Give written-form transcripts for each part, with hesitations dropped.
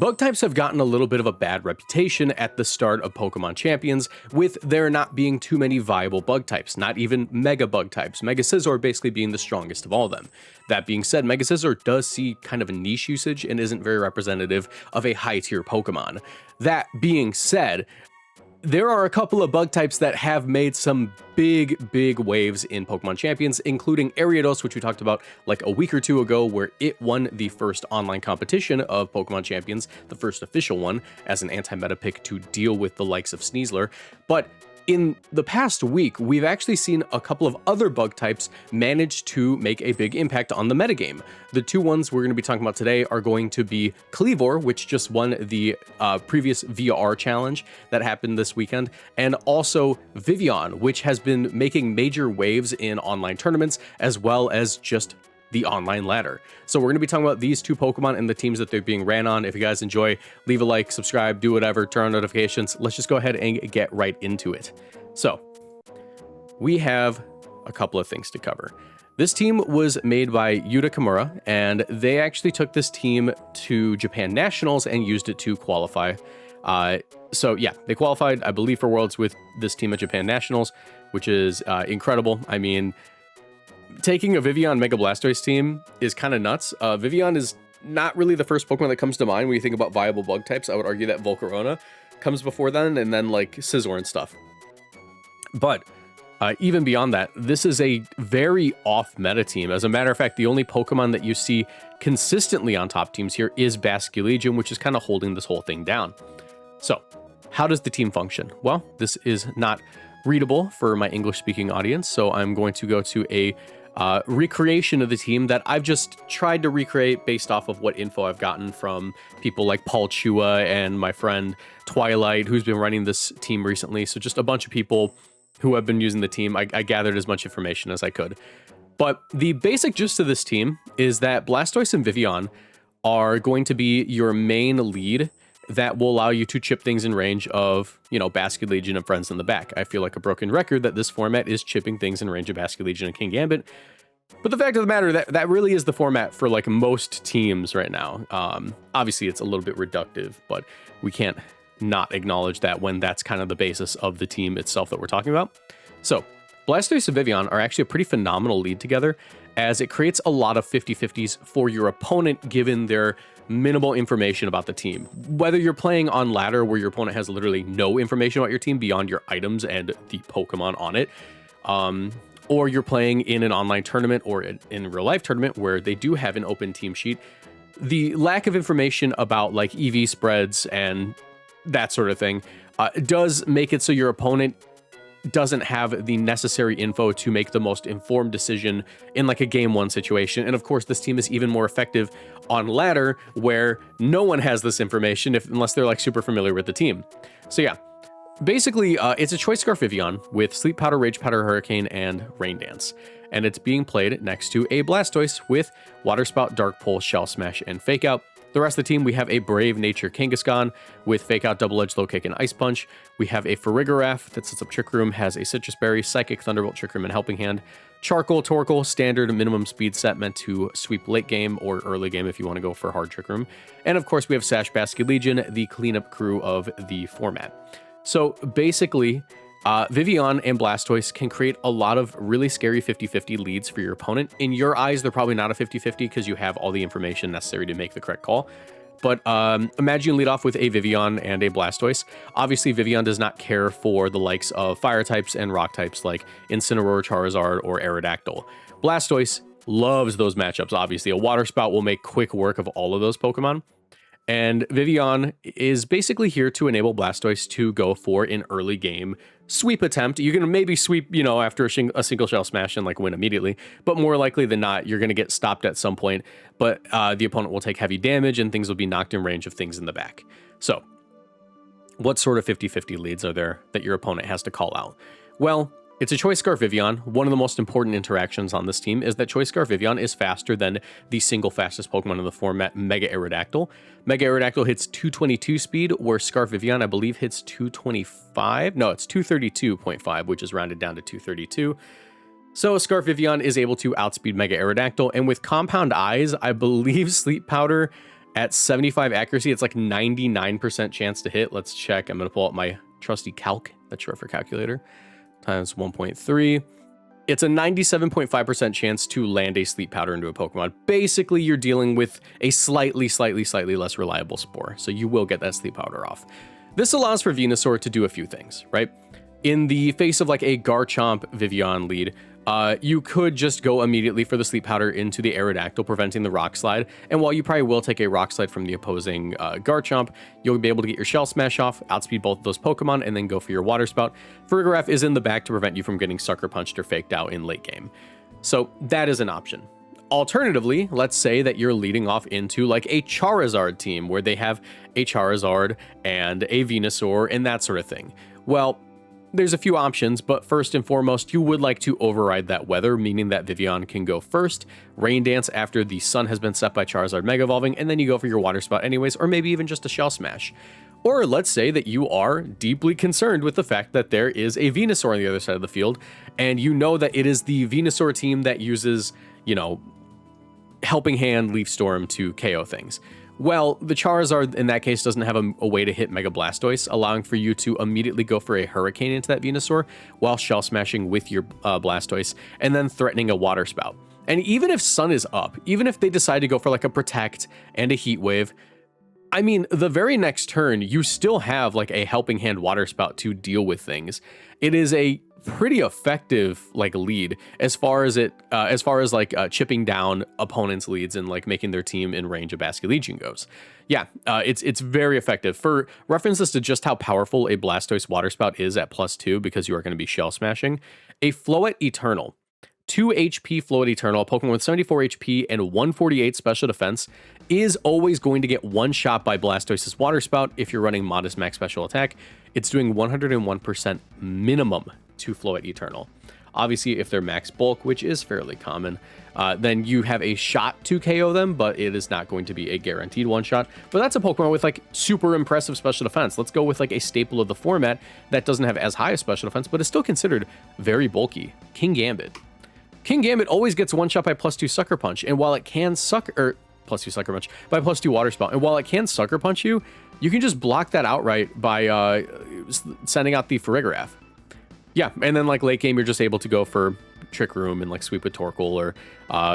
Bug types have gotten a little bit of a bad reputation at the start of Pokemon Champions, with there not being too many viable bug types, not even mega bug types, Mega Scizor basically being the strongest of all of them. That being said, Mega Scizor does see kind of a niche usage and isn't very representative of a high tier Pokemon. That being said, there are a couple of bug types that have made some big waves in Pokemon Champions, including Ariados, which we talked about like a week or two ago, where it won the first online competition of Pokemon Champions, the first official one, as an anti-meta pick to deal with the likes of Sneasler. But in the past week, we've actually seen a couple of other bug types manage to make a big impact on the metagame. The two ones we're going to be talking about today are going to be Kleavor, which just won the previous VR challenge that happened this weekend, and also Vivillon, which has been making major waves in online tournaments, as well as just the online ladder. So we're going to be talking about these two Pokemon and the teams that they're being ran on. If you guys enjoy, leave a like, subscribe, do whatever, turn on notifications. Let's just go ahead and get right into it. So we have a couple of things to cover. This team was made by Yuta Kimura, and they actually took this team to Japan Nationals and used it to qualify. So yeah, they qualified, I believe, for Worlds with this team at Japan Nationals, which is incredible. I mean, taking a Vivillon Mega Blastoise team is kind of nuts. Vivillon is not really the first Pokemon that comes to mind when you think about viable bug types. I would argue that Volcarona comes before then, and then like Scizor and stuff. But even beyond that, this is a very off-meta team. As a matter of fact, the only Pokemon that you see consistently on top teams here is Basculegion, which is kind of holding this whole thing down. So, how does the team function? Well, this is not readable for my English-speaking audience, so I'm going to go to a recreation of the team that I've just tried to recreate based off of what info I've gotten from people like Paul Chua and my friend Twilight, who's been running this team recently. So just a bunch of people who have been using the team. I gathered as much information as I could. But the basic gist of this team is that Blastoise and Vivillon are going to be your main lead that will allow you to chip things in range of, you know, Basculegion and friends in the back. I feel like a broken record that this format is chipping things in range of Basculegion and King Gambit. But the fact of the matter, that really is the format for like most teams right now. Obviously, it's a little bit reductive, but we can't not acknowledge that when that's kind of the basis of the team itself that we're talking about. So Blastoise and Vivillon are actually a pretty phenomenal lead together, as it creates a lot of 50-50s for your opponent given their minimal information about the team. Whether you're playing on ladder where your opponent has literally no information about your team beyond your items and the Pokemon on it, or you're playing in an online tournament or in a real life tournament where they do have an open team sheet, the lack of information about like EV spreads and that sort of thing does make it so your opponent doesn't have the necessary info to make the most informed decision in like a game one situation. And of course, this team is even more effective on ladder where no one has this information unless they're like super familiar with the team. So yeah, basically it's a Choice Scarf Vivillon with Sleep Powder, Rage Powder, Hurricane, and Rain Dance. And it's being played next to a Blastoise with Water Spout, Dark Pulse, Shell Smash, and Fake Out. The rest of the team, we have a Brave Nature Kangaskhan with Fake Out, Double Edge, Low Kick, and Ice Punch. We have a Farigiraf that sets up Trick Room, has a Citrus Berry, Psychic, Thunderbolt, Trick Room, and Helping Hand. Charcoal, Torkoal, standard minimum speed set meant to sweep late game or early game if you want to go for hard Trick Room. And of course, we have Sash Basculegion, the cleanup crew of the format. So basically, Vivillon and Blastoise can create a lot of really scary 50-50 leads for your opponent. In your eyes, they're probably not a 50-50 because you have all the information necessary to make the correct call. But imagine you lead off with a Vivillon and a Blastoise. Obviously, Vivillon does not care for the likes of fire types and rock types like Incineroar, Charizard, or Aerodactyl. Blastoise loves those matchups, obviously. A Water Spout will make quick work of all of those Pokemon. And Vivillon is basically here to enable Blastoise to go for an early game sweep attempt. You can maybe sweep, you know, after a single Shell Smash and like win immediately, but more likely than not, you're going to get stopped at some point, but the opponent will take heavy damage and things will be knocked in range of things in the back. So what sort of 50-50 leads are there that your opponent has to call out? Well, it's a Choice Scarf Vivillon. One of the most important interactions on this team is that Choice Scarf Vivillon is faster than the single fastest Pokemon in the format, Mega Aerodactyl. Mega Aerodactyl hits 222 speed, where Scarf Vivillon, I believe, hits 225. No, it's 232.5, which is rounded down to 232. So Scarf Vivillon is able to outspeed Mega Aerodactyl, and with Compound Eyes, I believe Sleep Powder At 75 accuracy, it's like 99% chance to hit. Let's check. I'm going to pull out my trusty calc, that's short for calculator, times 1.3. It's a 97.5% chance to land a sleep powder into a Pokemon. Basically, you're dealing with a slightly less reliable Spore, so you will get that sleep powder off. This allows for Venusaur to do a few things, right? In the face of like a Garchomp Vivillon lead, you could just go immediately for the sleep powder into the Aerodactyl, preventing the Rock Slide. And while you probably will take a Rock Slide from the opposing Garchomp, you'll be able to get your Shell Smash off, outspeed both of those Pokemon, and then go for your Water Spout. Farigiraf is in the back to prevent you from getting Sucker Punched or faked out in late game. So that is an option. Alternatively, let's say that you're leading off into like a Charizard team where they have a Charizard and a Venusaur and that sort of thing. Well, there's a few options, but first and foremost, you would like to override that weather, meaning that Vivillon can go first, Rain Dance after the sun has been set by Charizard Mega Evolving, and then you go for your Water Spout anyways, or maybe even just a Shell Smash. Or let's say that you are deeply concerned with the fact that there is a Venusaur on the other side of the field, and you know that it is the Venusaur team that uses, you know, Helping Hand, Leaf Storm to KO things. Well, the Charizard in that case doesn't have a way to hit Mega Blastoise, allowing for you to immediately go for a Hurricane into that Venusaur while Shell Smashing with your Blastoise and then threatening a Water Spout. And even if Sun is up, even if they decide to go for like a Protect and a Heat Wave, I mean, the very next turn, you still have like a Helping Hand Water Spout to deal with things. It is a pretty effective like lead as far as chipping down opponents' leads and like making their team in range of Basculegion goes. Yeah, it's very effective. For references to just how powerful a Blastoise Water Spout is at +2, because you are going to be Shell Smashing, a Floette Eternal, 2 HP Floette Eternal, a Pokemon with 74 HP and 148 special defense, is always going to get one shot by Blastoise's Water Spout if you're running modest max special attack. It's doing 101% minimum to Floette Eternal. Obviously, if they're max bulk, which is fairly common, then you have a shot to KO them, but it is not going to be a guaranteed one shot. But that's a Pokemon with like super impressive special defense. Let's go with like a staple of the format that doesn't have as high a special defense, but is still considered very bulky. Kingambit. Kingambit always gets one shot by +2 Sucker Punch, and while it can +2 Sucker Punch by +2 Water Spout, and while it can Sucker Punch you, you can just block that outright by sending out the Farigiraf. Yeah, and then like late game, you're just able to go for Trick Room and like sweep with Torkoal, or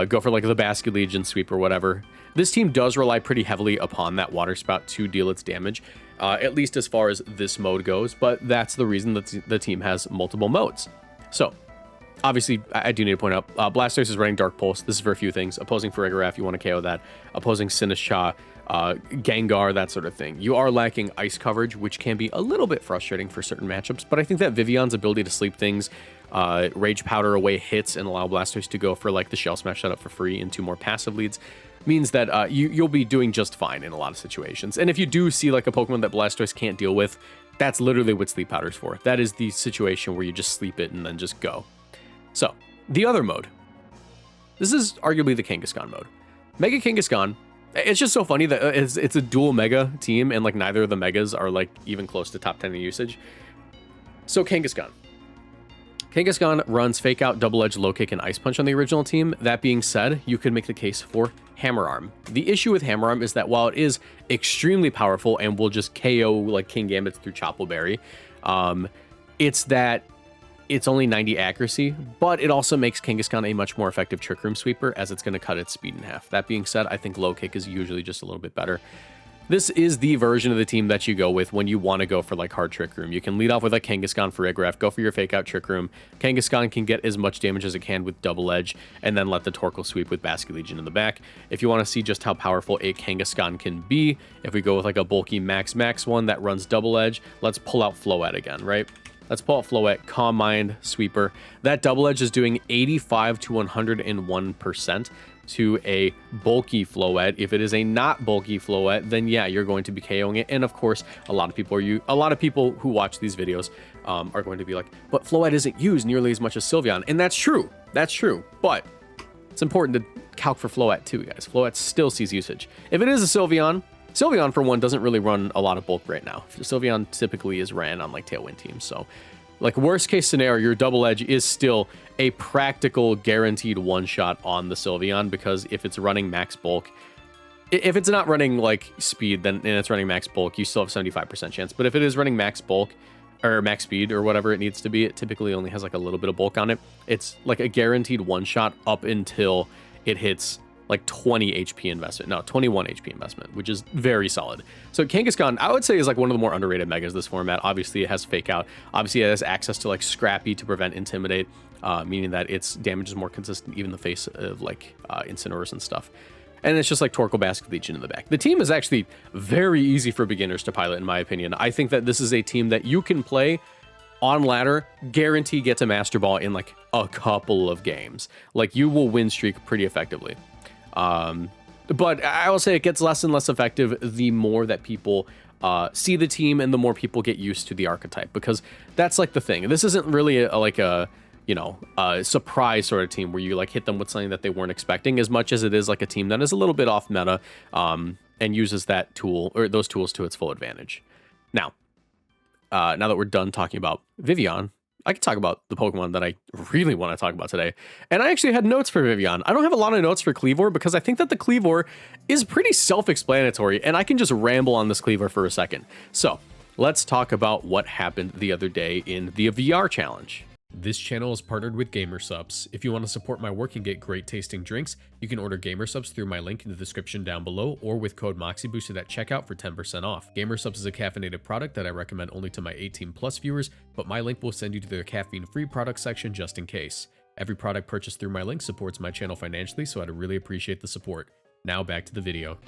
go for like the Basculegion sweep or whatever. This team does rely pretty heavily upon that Water Spout to deal its damage, at least as far as this mode goes, but that's the reason that the team has multiple modes. So, obviously, I do need to point out, Blastoise is running Dark Pulse. This is for a few things. Opposing Farigiraf, you want to KO that. Opposing Sinistcha, Gengar, that sort of thing. You are lacking ice coverage, which can be a little bit frustrating for certain matchups, but I think that Vivillon's ability to sleep things, Rage Powder away hits, and allow Blastoise to go for like the Shell Smash setup for free into more passive leads means that you'll be doing just fine in a lot of situations. And if you do see like a Pokemon that Blastoise can't deal with, that's literally what Sleep Powder's for. That is the situation where you just sleep it and then just go. So, the other mode. This is arguably the Kangaskhan mode. Mega Kangaskhan, it's just so funny that it's a dual Mega team, and like neither of the Megas are like even close to top 10 in usage. So Kangaskhan. Kangaskhan runs Fake Out, Double Edge, Low Kick, and Ice Punch on the original team. That being said, you could make the case for Hammer Arm. The issue with Hammer Arm is that while it is extremely powerful and will just KO like Kingambit through Chople Berry, it's that it's only 90 accuracy, but it also makes Kangaskhan a much more effective Trick Room sweeper, as it's going to cut its speed in half. That being said, I think Low Kick is usually just a little bit better. This is the version of the team that you go with when you want to go for like hard Trick Room. You can lead off with a Kangaskhan Farigiraf, go for your Fake Out Trick Room. Kangaskhan can get as much damage as it can with Double Edge, and then let the Torkoal sweep with Basculegion in the back. If you want to see just how powerful a Kangaskhan can be, if we go with like a bulky max one that runs Double Edge, let's pull out Floette again, right? Let's pull out Floette, Calm Mind, Sweeper. That Double Edge is doing 85 to 101% to a bulky Floette. If it is a not bulky Floette, then yeah, you're going to be KOing it. And of course, a lot of people who watch these videos are going to be like, but Floette isn't used nearly as much as Sylveon. And that's true. That's true. But it's important to calc for Floette too, guys. Floette still sees usage. If it is a Sylveon, Sylveon, for one, doesn't really run a lot of bulk right now. Sylveon typically is ran on like Tailwind teams. So, like, worst case scenario, your Double Edge is still a practical guaranteed one-shot on the Sylveon, because if it's running max bulk, If it's not running like speed, then and it's running max bulk, you still have 75% chance. But if it is running max bulk or max speed or whatever it needs to be, it typically only has like a little bit of bulk on it. It's like a guaranteed one shot up until it hits like 20 HP investment. No, 21 HP investment, which is very solid. So Kangaskhan, I would say, is like one of the more underrated megas this format. Obviously, it has fake out. Obviously, it has access to like Scrappy to prevent Intimidate, meaning that its damage is more consistent even in the face of like Incineroars and stuff. And it's just like Torkoal Basket Legion in the back. The team is actually very easy for beginners to pilot, in my opinion. I think that this is a team that you can play on ladder, guarantee get to Master Ball in like a couple of games. Like you will win streak pretty effectively. But I will say it gets less and less effective the more that people see the team and the more people get used to the archetype, because that's like the thing. This isn't really a surprise sort of team where you like hit them with something that they weren't expecting, as much as it is like a team that is a little bit off meta and uses that tool or those tools to its full advantage. Now that we're done talking about Vivillon, I can talk about the Pokemon that I really want to talk about today. And I actually had notes for Vivillon. I don't have a lot of notes for Kleavor because I think that the Kleavor is pretty self-explanatory, and I can just ramble on this Kleavor for a second. So let's talk about what happened the other day in the VR challenge. This channel is partnered with Gamersubs. If you want to support my work and get great tasting drinks, you can order Gamersubs through my link in the description down below or with code Moxie boosted at checkout for 10% off. Gamersubs is a caffeinated product that I recommend only to my 18+ viewers, but my link will send you to their caffeine-free product section just in case. Every product purchased through my link supports my channel financially, so I'd really appreciate the support. Now back to the video.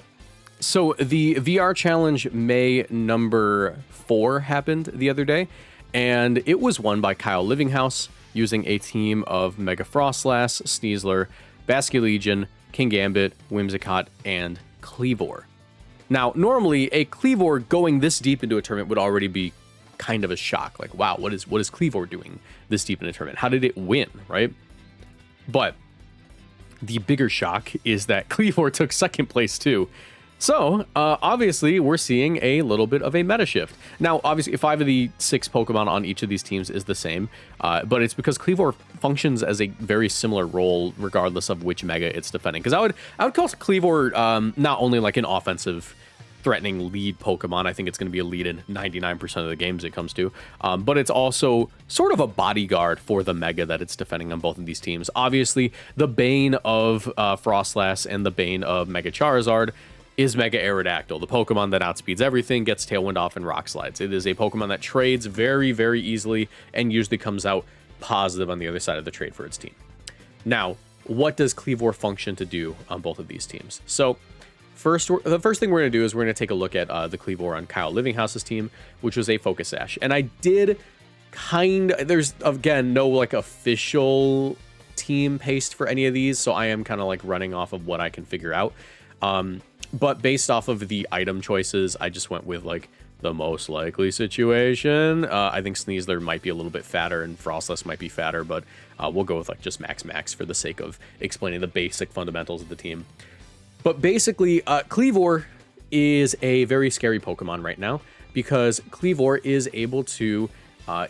So the VR challenge May number 4 happened the other day, and it was won by Kyle Livinghouse using a team of Mega Frostlass, Sneasler, Basket Legion, Kingambit, Whimsicott, and Kleavor. Now, normally a Kleavor going this deep into a tournament would already be kind of a shock. Like, wow, what is Kleavor doing this deep in a tournament? How did it win, right? But the bigger shock is that Kleavor took second place too. So, obviously, we're seeing a little bit of a meta shift. Now, obviously, 5 of the 6 Pokemon on each of these teams is the same, but it's because Kleavor functions as a very similar role regardless of which mega it's defending. Because I would call Kleavor not only like an offensive threatening lead Pokemon, I think it's going to be a lead in 99% of the games it comes to, but it's also sort of a bodyguard for the mega that it's defending on both of these teams. Obviously, the bane of Frostlass and the bane of Mega Charizard is Mega Aerodactyl, the Pokemon that outspeeds everything, gets Tailwind off, and Rock Slides. It is a Pokemon that trades very, very easily and usually comes out positive on the other side of the trade for its team. Now, what does Kleavor function to do on both of these teams? So, the first thing we're going to do is we're going to take a look at the Kleavor on Kyle Livinghouse's team, which was a Focus Sash. And I did there's, again, no like official team paste for any of these, so I am kind of like running off of what I can figure out. But based off of the item choices, I just went with like the most likely situation. I think Sneasler might be a little bit fatter and Frostless might be fatter, but we'll go with like just max for the sake of explaining the basic fundamentals of the team. But basically, Kleavor is a very scary Pokemon right now because Kleavor is able to,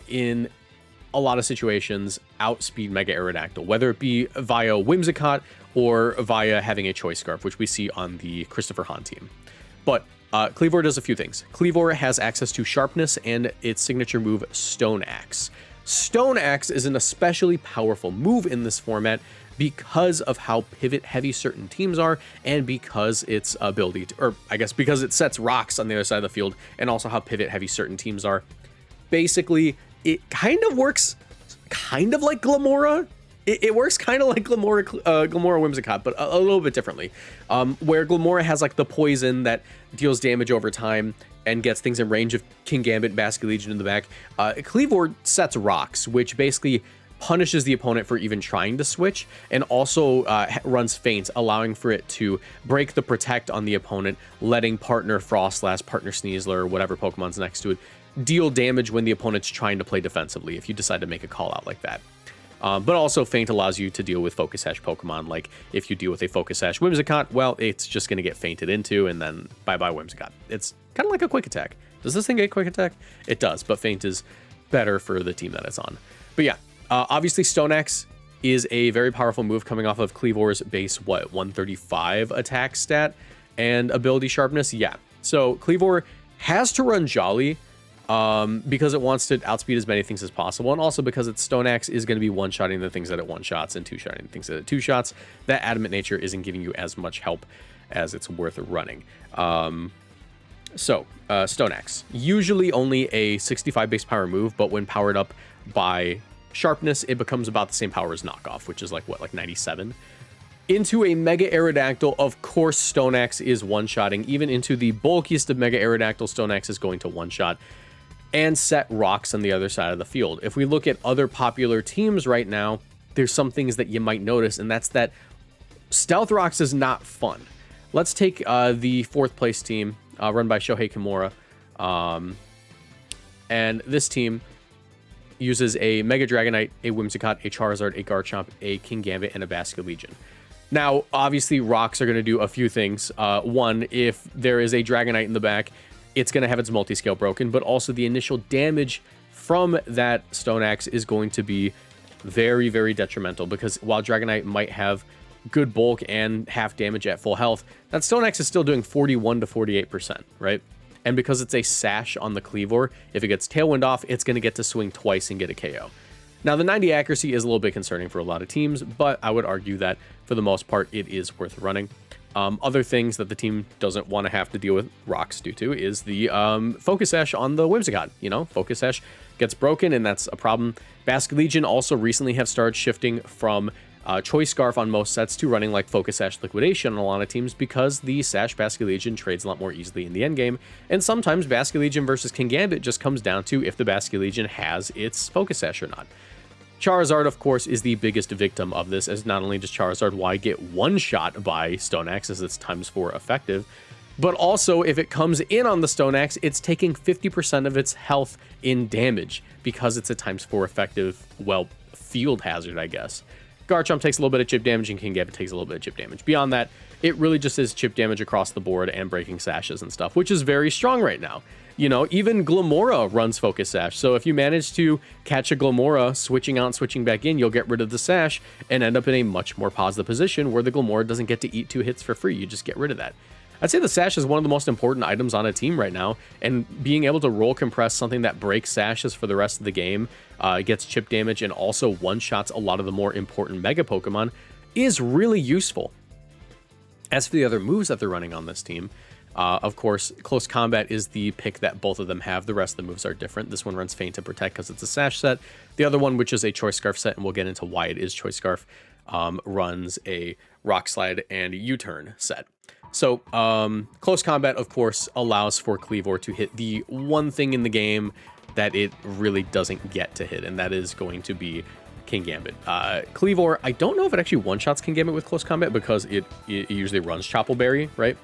in a lot of situations, outspeed Mega Aerodactyl, whether it be via Whimsicott or via having a Choice Scarf, which we see on the Christopher Hahn team. But Kleavor does a few things. Kleavor has access to Sharpness and its signature move, Stone Axe. Stone Axe is an especially powerful move in this format because of how pivot heavy certain teams are and because its ability to, or I guess because it sets rocks on the other side of the field and also how pivot heavy certain teams are. Basically, it kind of works kind of like Glamora. It works kind of like Glamora Whimsicott, but a little bit differently. Where Glamora has like the poison that deals damage over time and gets things in range of Kingambit, Basket Legion in the back. Kleavor sets rocks, which basically punishes the opponent for even trying to switch, and also runs feints, allowing for it to break the protect on the opponent, letting partner Frostlass, partner Sneasler, whatever Pokemon's next to it, deal damage when the opponent's trying to play defensively if you decide to make a call out like that. But also Feint allows you to deal with Focus Sash Pokemon. Like if you deal with a Focus Sash Whimsicott, well, it's just going to get feinted into and then bye-bye Whimsicott. It's kind of like a Quick Attack. Does this thing get Quick Attack? It does, but Feint is better for the team that it's on. But yeah, obviously Stone Axe is a very powerful move coming off of Kleavor's base, 135 attack stat. and ability sharpness, yeah. So kleavor has to run Jolly because it wants to outspeed as many things as possible, and also because its Stone Axe is going to be one-shotting the things that it one-shots and two-shotting the things that it two-shots. That adamant nature isn't giving you as much help as it's worth running. Stone Axe. Usually only a 65 base power move, but when powered up by sharpness, it becomes about the same power as knockoff, which is like, what, like 97? Into a Mega Aerodactyl, of course, Stone Axe is one-shotting. Even into the bulkiest of Mega Aerodactyl, Stone Axe is going to one-shot and set rocks on the other side of the field. If we look at other popular teams right now, there's some things that you might notice, and that's that Stealth Rocks is not fun. Let's take the 4th place team run by Shohei Kimura. And this team uses a Mega Dragonite, a Whimsicott, a Charizard, a Garchomp, a Kingambit, and a Basculegion. Now, obviously, rocks are going to do a few things. One, if there is a Dragonite in the back, it's going to have its multi-scale broken, but also the initial damage from that Stone Axe is going to be very, very detrimental, because while Dragonite might have good bulk and half damage at full health, that Stone Axe is still doing 41 to 48%, right? And because it's a sash on the kleavor, if it gets Tailwind off, it's going to get to swing twice and get a KO. Now, the 90 accuracy is a little bit concerning for a lot of teams, but I would argue that for the most part, it is worth running. Other things that the team doesn't want to have to deal with rocks due to is the Focus Sash on the Whimsicott. You know, Focus Sash gets broken, and that's a problem. Basculegion also recently have started shifting from Choice Scarf on most sets to running like Focus Sash Liquidation on a lot of teams, because the Sash Basculegion trades a lot more easily in the endgame, and sometimes Basculegion versus Kingambit just comes down to if the Basculegion has its Focus Sash or not. Charizard, of course, is the biggest victim of this, as not only does Charizard Y get one shot by Stone Axe as it's ×4 effective, but also if it comes in on the Stone Axe, it's taking 50% of its health in damage because it's a ×4 effective, well, field hazard, I guess. Garchomp takes a little bit of chip damage, and Kingambit takes a little bit of chip damage. Beyond that, it really just is chip damage across the board and breaking sashes and stuff, which is very strong right now. You know, even Glamora runs Focus Sash, so if you manage to catch a Glamora switching out and switching back in, you'll get rid of the Sash and end up in a much more positive position where the Glamora doesn't get to eat 2 hits for free. You just get rid of that. I'd say the Sash is one of the most important items on a team right now, and being able to roll compress something that breaks sashes for the rest of the game, gets chip damage, and also one-shots a lot of the more important Mega Pokemon is really useful. As for the other moves that they're running on this team, of course, Close Combat is the pick that both of them have. The rest of the moves are different. This one runs Feint to Protect because it's a Sash set. The other one, which is a Choice Scarf set, and we'll get into why it is Choice Scarf, runs a Rock Slide and U-Turn set. So, Close Combat, of course, allows for kleavor to hit the one thing in the game that it really doesn't get to hit, and that is going to be Kingambit. Kleavor, I don't know if it actually one-shots Kingambit with Close Combat because it usually runs Choppleberry, right?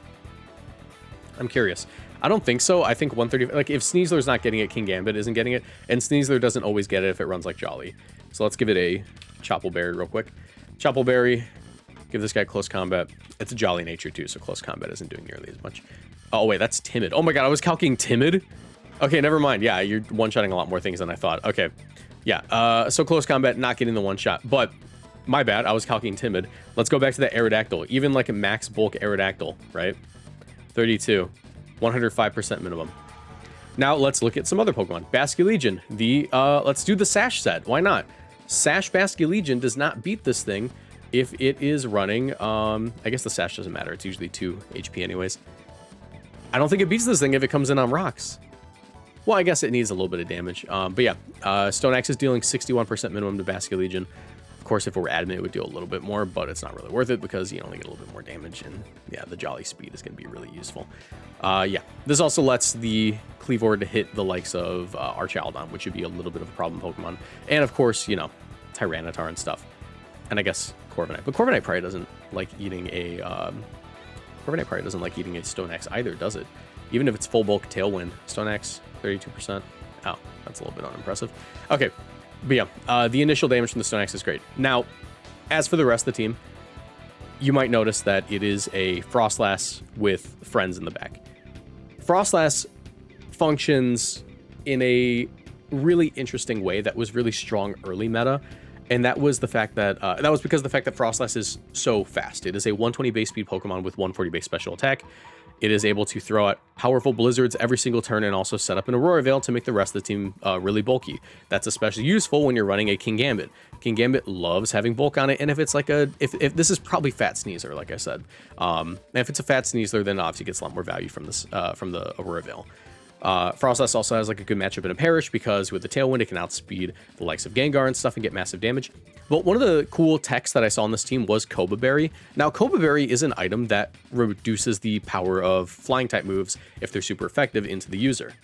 I'm curious. I don't think so. I think 130, like if Sneasler's not getting it, Kingambit isn't getting it, and Sneasler doesn't always get it if it runs like Jolly. So let's give it a Choppleberry real quick. Choppleberry, give this guy Close Combat. It's a Jolly nature too, so Close Combat isn't doing nearly as much. Oh wait, that's Timid. Oh my god, I was calculating Timid? Okay, never mind. Yeah, you're one-shotting a lot more things than I thought. Okay, yeah, so Close Combat not getting the one-shot, but my bad, I was calculating Timid. Let's go back to that Aerodactyl. Even like a max bulk Aerodactyl, right? 32, 105% minimum. Now let's look at some other Pokemon. Basculegion, let's do the Sash set. Why not? Sash Basculegion does not beat this thing if it is running, I guess the Sash doesn't matter. It's usually 2 HP anyways. I don't think it beats this thing if it comes in on rocks. Well, I guess it needs a little bit of damage. But yeah, Stone Axe is dealing 61% minimum to Basculegion. Of course, if it were adamant, it would do a little bit more, but it's not really worth it because you only get a little bit more damage, and yeah, the Jolly speed is going to be really useful. Yeah, this also lets the Kleavor to hit the likes of Archaldon, which would be a little bit of a problem Pokemon. And of course, you know, Tyranitar and stuff. And I guess Corviknight. But Corviknight probably doesn't like eating a... Corviknight probably doesn't like eating a Stone Axe either, does it? Even if it's full bulk Tailwind. Stone Axe, 32%. Oh, that's a little bit unimpressive. Okay. But yeah, the initial damage from the Stone Axe is great. Now, as for the rest of the team, you might notice that it is a Frostlass with friends in the back. Frostlass functions in a really interesting way that was really strong early meta, And that was the fact that that was because of the fact that Frostlass is so fast. It is a 120 base speed Pokemon with 140 base special attack. It is able to throw out powerful blizzards every single turn and also set up an Aurora Veil to make the rest of the team really bulky. That's especially useful when you're running a King Gambit. King Gambit loves having bulk on it, and if it's like if this is probably Fat Sneasler, like I said, and if it's a Fat Sneasler, then obviously it gets a lot more value from this from the Aurora Veil. Frostlass also has like a good matchup in a Perish because with the Tailwind, it can outspeed the likes of Gengar and stuff and get massive damage. But one of the cool techs that I saw on this team was Koba Berry. Now, Koba Berry is an item that reduces the power of flying type moves if they're super effective into the user.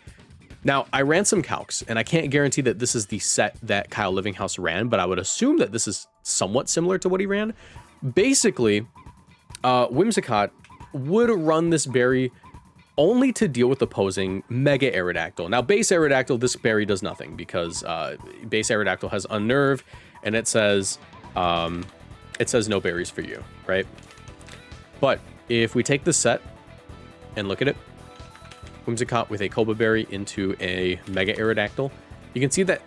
Now, I ran some calcs, and I can't guarantee that this is the set that Kyle Livinghouse ran, but I would assume that this is somewhat similar to what he ran. Basically, Whimsicott would run this berry only to deal with opposing Mega Aerodactyl. Now, base Aerodactyl, this berry does nothing because base Aerodactyl has Unnerve, and it says no berries for you, right? But if we take this set and look at it, Whimsicott with a Koba Berry into a Mega Aerodactyl, you can see that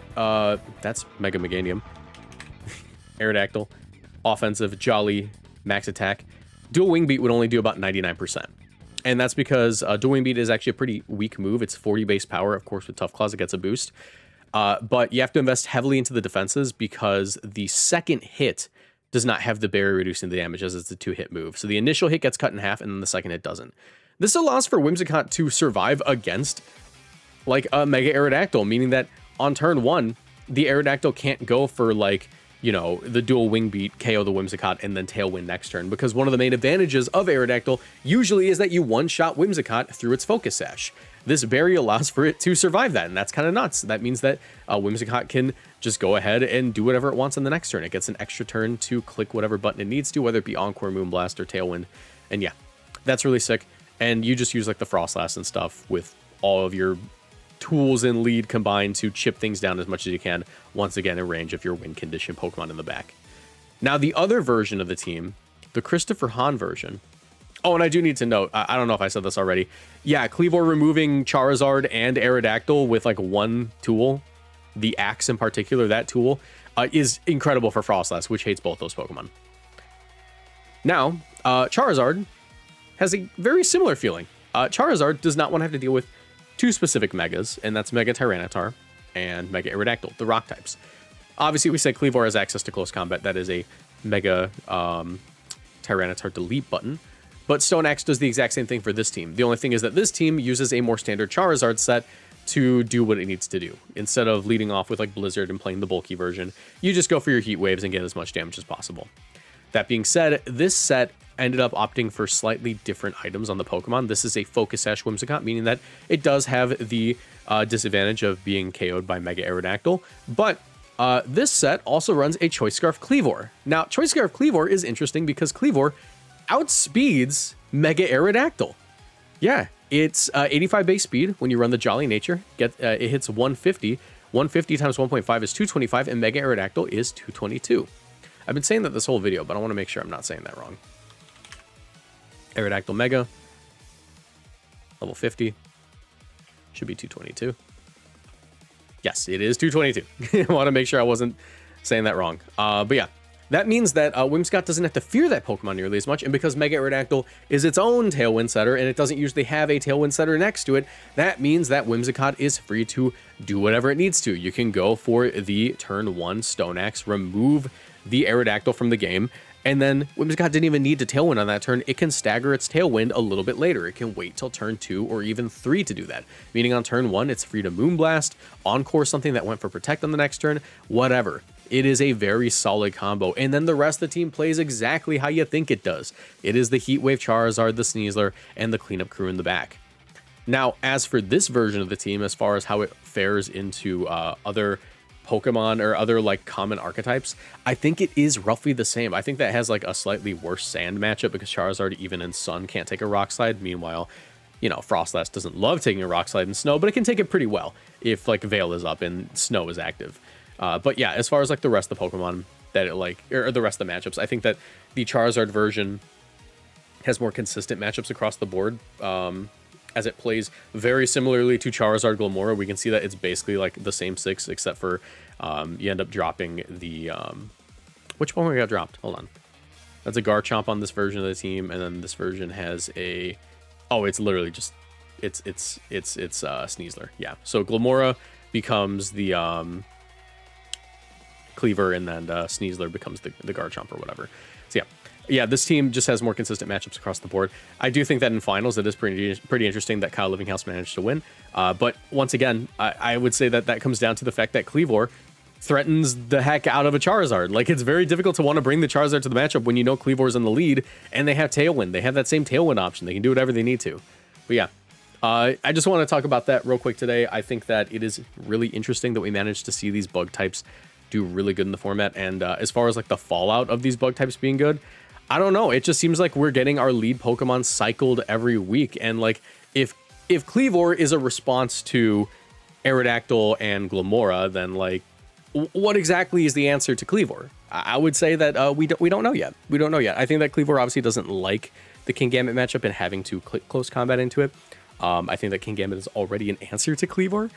that's Mega Meganium. Aerodactyl, offensive, Jolly, max attack. Dual Wing Beat would only do about 99%. And that's because Dual Wing Beat is actually a pretty weak move. It's 40 base power. Of course, with Tough Claws, it gets a boost. But you have to invest heavily into the defenses because the second hit does not have the berry reducing the damage as it's a 2-hit move. So the initial hit gets cut in half and then the second hit doesn't. This allows for Whimsicott to survive against like a Mega Aerodactyl, meaning that on turn 1, the Aerodactyl can't go for like, you know, the Dual Wing Beat, KO the Whimsicott, and then Tailwind next turn, because one of the main advantages of Aerodactyl usually is that you one-shot Whimsicott through its Focus Sash. This berry allows for it to survive that, and that's kind of nuts. That means that Whimsicott can just go ahead and do whatever it wants on the next turn. It gets an extra turn to click whatever button it needs to, whether it be Encore, Moonblast, or Tailwind. And yeah, that's really sick. And you just use like the Frostlass and stuff with all of your tools and lead combined to chip things down as much as you can, once again in range of your win condition Pokemon in the back. Now, the other version of the team, the Christopher Hahn version. Oh, and I do need to note, I don't know if I said this already. Yeah, Kleavor removing Charizard and Aerodactyl with like one tool, the Axe in particular, that tool, is incredible for Frostlass, which hates both those Pokemon. Now, Charizard has a very similar feeling. Charizard does not want to have to deal with two specific Megas, and that's Mega Tyranitar and Mega Aerodactyl, the rock types. Obviously, we said Kleavor has access to close combat. That is a Mega Tyranitar delete button. But Stone Axe does the exact same thing for this team. The only thing is that this team uses a more standard Charizard set to do what it needs to do. Instead of leading off with like Blizzard and playing the bulky version, you just go for your Heat Waves and get as much damage as possible. That being said, this set ended up opting for slightly different items on the Pokemon. This is a Focus Sash Whimsicott, meaning that it does have the disadvantage of being KO'd by Mega Aerodactyl, but this set also runs a Choice Scarf Kleavor. Now, Choice Scarf Kleavor is interesting because Kleavor outspeeds Mega Aerodactyl. Yeah, it's 85 base speed when you run the Jolly Nature. It hits 150. 150 times 1.5 is 225, and Mega Aerodactyl is 222. I've been saying that this whole video, but I want to make sure I'm not saying that wrong. Aerodactyl Mega, level 50, should be 222. Yes, it is 222. I want to make sure I wasn't saying that wrong. But yeah, that means that Whimsicott doesn't have to fear that Pokemon nearly as much, and because Mega Aerodactyl is its own Tailwind setter, and it doesn't usually have a Tailwind setter next to it, that means that Whimsicott is free to do whatever it needs to. You can go for the turn 1 Stone Axe, remove the Aerodactyl from the game, and then Whimsicott didn't even need to Tailwind on that turn. It can stagger its Tailwind a little bit later. It can wait till turn 2 or even 3 to do that. Meaning on turn 1, it's free to Moonblast, Encore something that went for Protect on the next turn, whatever. It is a very solid combo. And then the rest of the team plays exactly how you think it does. It is the Heatwave Charizard, the Sneasler, and the cleanup crew in the back. Now, as for this version of the team, as far as how it fares into other Pokemon or other like common archetypes, I think it is roughly the same. I think that has like a slightly worse sand matchup because Charizard even in Sun can't take a Rock Slide. Meanwhile, you know, Frostlass doesn't love taking a Rock Slide in Snow, but it can take it pretty well if like Veil is up and Snow is active. But yeah, as far as like the rest of the Pokemon that it like, or the rest of the matchups, I think that the Charizard version has more consistent matchups across the board. as it plays very similarly to Charizard Glimmora. We can see that it's basically like the same 6, except for you end up dropping the... which one we got dropped? Hold on. That's a Garchomp on this version of the team, and then this version has a... Oh, it's literally just... It's Sneasler. Yeah. So Glimmora becomes the Kleavor, and then Sneasler becomes the Garchomp or whatever. So yeah, this team just has more consistent matchups across the board. I do think that in finals, it is pretty interesting that Kyle Livinghouse managed to win. But once again, I would say that comes down to the fact that Kleavor threatens the heck out of a Charizard. Like, it's very difficult to want to bring the Charizard to the matchup when you know Kleavor's in the lead and they have Tailwind. They have that same Tailwind option. They can do whatever they need to. But yeah, I just want to talk about that real quick today. I think that it is really interesting that we managed to see these bug types do really good in the format. And as far as like the fallout of these bug types being good, I don't know. It just seems like we're getting our lead Pokemon cycled every week. And like, if Kleavor is a response to Aerodactyl and Glimmora, then like, what exactly is the answer to Kleavor? I would say that we don't know yet. We don't know yet. I think that Kleavor obviously doesn't like the Kingambit matchup and having to close combat into it. I think that Kingambit is already an answer to Kleavor.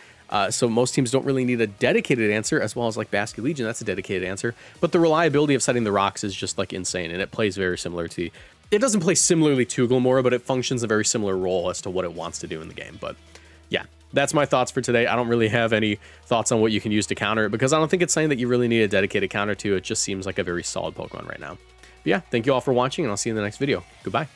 So most teams don't really need a dedicated answer, as well as like Basque Legion, that's a dedicated answer. But the reliability of setting the rocks is just like insane, and it plays very similar to... It doesn't play similarly to Glimmora, but it functions a very similar role as to what it wants to do in the game. But yeah, that's my thoughts for today. I don't really have any thoughts on what you can use to counter it, because I don't think it's something that you really need a dedicated counter to. It just seems like a very solid Pokemon right now. But yeah, thank you all for watching, and I'll see you in the next video. Goodbye.